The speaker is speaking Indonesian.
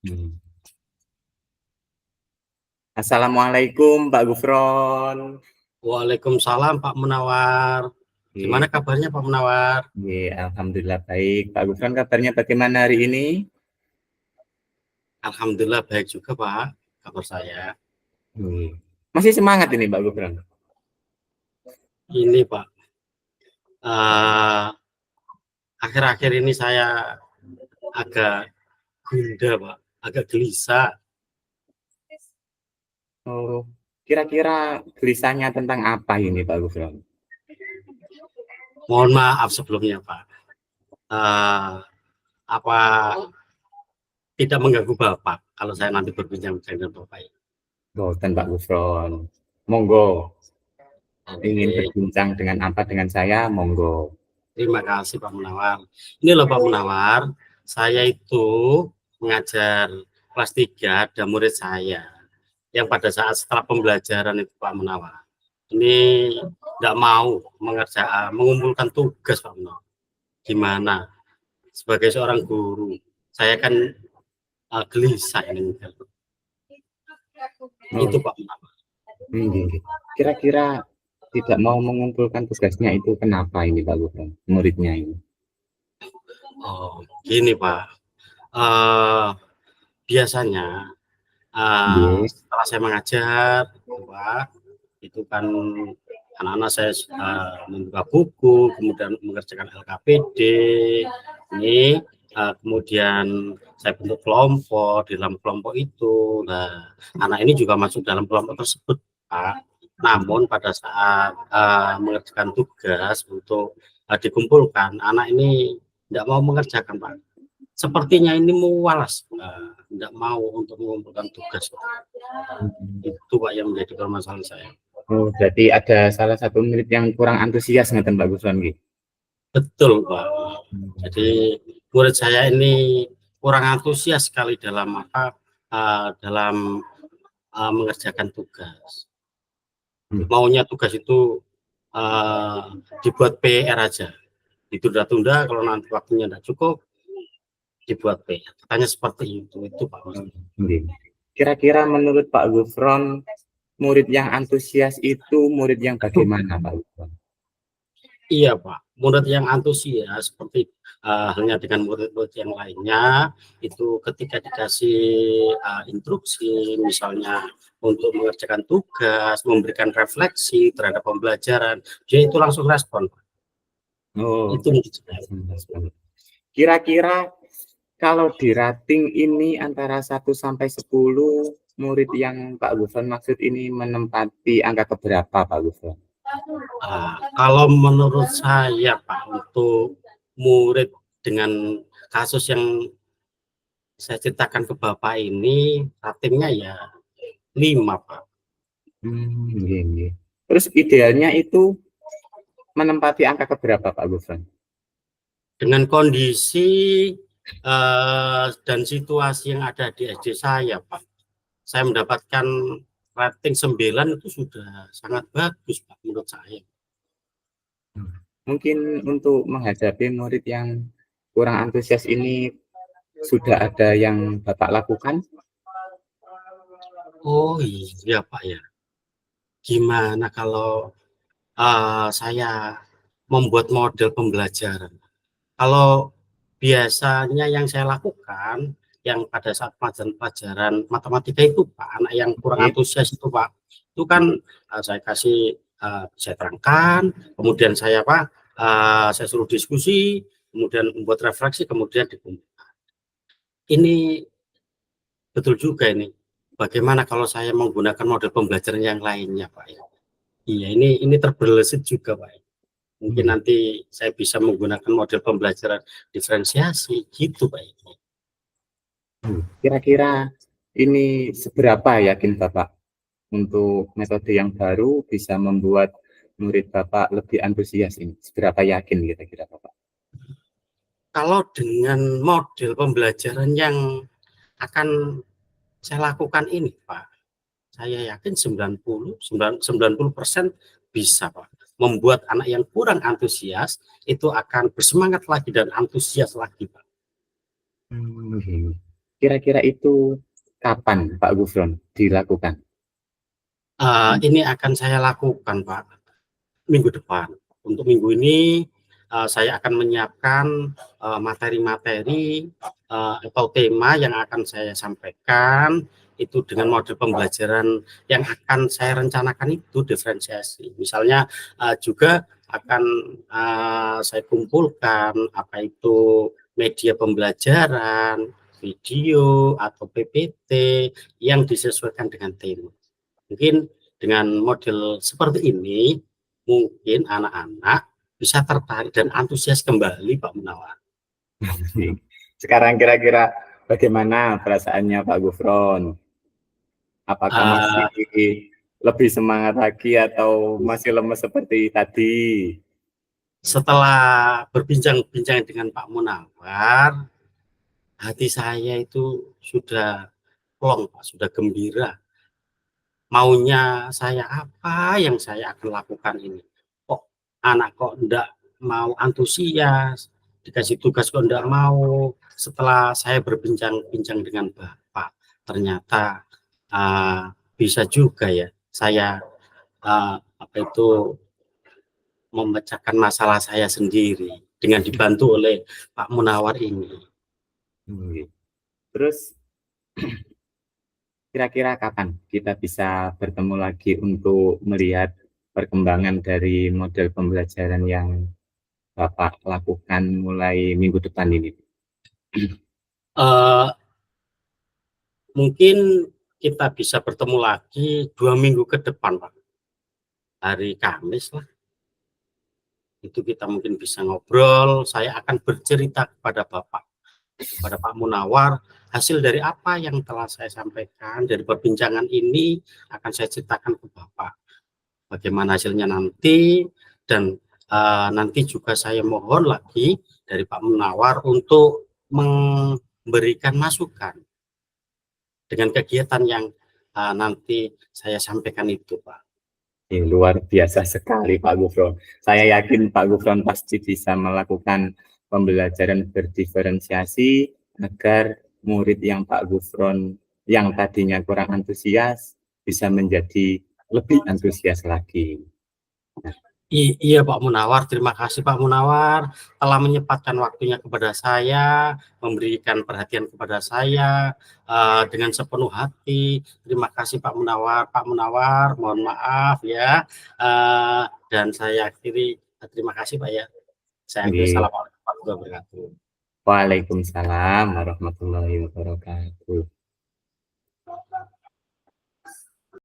Hmm. Assalamualaikum Pak Gufron. Waalaikumsalam Pak Munawar. Gimana Oke, kabarnya Pak Munawar? oke, alhamdulillah baik. Pak Gufron kabarnya bagaimana hari ini? Alhamdulillah baik juga Pak, kabar saya. Masih semangat ini Pak Gufron? Ini Pak, akhir-akhir ini saya agak gundah Pak, agak gelisah. Oh, kira-kira gelisahnya tentang apa ini Pak Gufron? Mohon maaf sebelumnya Pak. Apa tidak mengganggu Bapak kalau saya nanti berbincang dengan Bapak ini? Boten Pak Gufron. Monggo, ingin Oke, berbincang dengan apa dengan saya? Monggo. terima kasih Pak Munawar. Ini loh Pak Munawar, saya itu mengajar kelas 3 ada murid saya yang pada saat setelah pembelajaran itu Pak Munawar ini tidak mau mengumpulkan tugas Pak Munawar. Gimana sebagai seorang guru saya kan gelisah ini. Itu Pak Munawar. Kira-kira tidak mau mengumpulkan tugasnya itu kenapa ini Pak Gufron? Muridnya ini. Oh gini Pak, biasanya setelah saya mengajar Pak, itu kan anak-anak saya membuka buku, kemudian mengerjakan LKPD, ini kemudian saya bentuk kelompok, di dalam kelompok itu, nah anak ini juga masuk dalam kelompok tersebut Pak. Namun pada saat mengerjakan tugas untuk dikumpulkan, anak ini tidak mau mengerjakan Pak. Sepertinya ini mualas, tidak mau untuk mengumpulkan tugas. Itu Pak yang menjadi permasalahan saya. Oh, berarti ada salah satu murid yang kurang antusias ngeten Pak Gufron gitu. Betul Pak. Jadi murid saya ini kurang antusias sekali dalam dalam mengerjakan tugas. Maunya tugas itu dibuat PR aja, ditunda-tunda, kalau nanti waktunya tidak cukup dibuat PR. Katanya seperti itu Pak. Kira-kira menurut Pak Gufron, murid yang antusias itu murid yang bagaimana Pak Gufron? Iya Pak, murid yang antusias seperti halnya dengan murid-murid yang lainnya, itu ketika dikasih instruksi misalnya untuk mengerjakan tugas, memberikan refleksi terhadap pembelajaran, dia itu langsung respon. Oh, Itu kira-kira kalau di rating ini antara 1 sampai 10, murid yang Pak Gufron maksud ini menempati angka keberapa Pak Gufron? Kalau menurut saya Pak, untuk murid dengan kasus yang saya ceritakan ke Bapak ini, ratingnya ya 5 Pak. Terus idealnya itu menempati angka keberapa Pak Gufron? Dengan kondisi dan situasi yang ada di SD saya Pak, saya mendapatkan rating 9 itu sudah sangat bagus Pak menurut saya. Mungkin untuk menghadapi murid yang kurang antusias ini sudah ada yang Bapak lakukan? Oh iya Pak ya. Gimana kalau saya membuat model pembelajaran? Kalau biasanya yang saya lakukan, yang pada saat pelajaran matematika itu Pak, anak yang kurang antusias itu Pak, itu kan saya kasih, saya terangkan, kemudian saya saya suruh diskusi, kemudian membuat refleksi, kemudian dikumpulkan. Ini betul juga ini. Bagaimana kalau saya menggunakan model pembelajaran yang lainnya Pak ya? Iya, ini terberlesit juga Pak. Mungkin nanti saya bisa menggunakan model pembelajaran diferensiasi gitu Pak. Kira-kira ini seberapa yakin Bapak untuk metode yang baru bisa membuat murid Bapak lebih antusias ini? Seberapa yakin kira-kira Bapak? Kalau dengan model pembelajaran yang akan saya lakukan ini Pak, saya yakin 90% bisa Pak. Membuat anak yang kurang antusias itu akan bersemangat lagi dan antusias lagi Pak. kira-kira itu kapan Pak Gufron dilakukan? Ini akan saya lakukan, Pak, minggu depan. Untuk minggu ini saya akan menyiapkan materi-materi atau tema yang akan saya sampaikan itu dengan model pembelajaran yang akan saya rencanakan itu diferensiasi. Misalnya juga akan saya kumpulkan apa itu media pembelajaran, video atau PPT yang disesuaikan dengan tema. Mungkin dengan model seperti ini, mungkin anak-anak bisa tertarik dan antusias kembali, Pak Munawar. Sekarang kira-kira bagaimana perasaannya Pak Gufron? Apakah masih Uh, lebih semangat lagi atau masih lemes seperti tadi? setelah berbincang-bincang dengan Pak Munawar, hati saya itu sudah plong, Pak, sudah gembira. Maunya saya apa yang saya akan lakukan ini. Kok anak kok enggak mau antusias, dikasih tugas kok enggak mau. Setelah saya berbincang-bincang dengan Bapak, ternyata bisa juga ya saya apa itu memecahkan masalah saya sendiri dengan dibantu oleh Pak Munawar ini. Terus kira-kira kapan kita bisa bertemu lagi untuk melihat perkembangan dari model pembelajaran yang Bapak lakukan mulai minggu depan ini? Uh, Mungkin kita bisa bertemu lagi 2 minggu ke depan, Pak. Hari Kamis lah. Itu kita mungkin bisa ngobrol. Saya akan bercerita kepada Bapak, kepada Pak Munawar, hasil dari apa yang telah saya sampaikan dari perbincangan ini akan saya ceritakan ke Bapak. Bagaimana hasilnya nanti, dan nanti juga saya mohon lagi dari Pak Munawar untuk memberikan masukan dengan kegiatan yang nanti saya sampaikan itu, Pak. Luar biasa sekali Pak Gufron. Saya yakin Pak Gufron pasti bisa melakukan pembelajaran berdiferensiasi agar murid yang Pak Gufron yang tadinya kurang antusias bisa menjadi lebih antusias lagi. Iya Pak Munawar, terima kasih Pak Munawar telah menyempatkan waktunya kepada saya, memberikan perhatian kepada saya dengan sepenuh hati. Terima kasih Pak Munawar. Pak Munawar, mohon maaf ya. Dan saya akhiri, terima kasih Pak ya. Saya akhiri, assalamualaikum warahmatullahi wabarakatuh. Waalaikumsalam warahmatullahi wabarakatuh.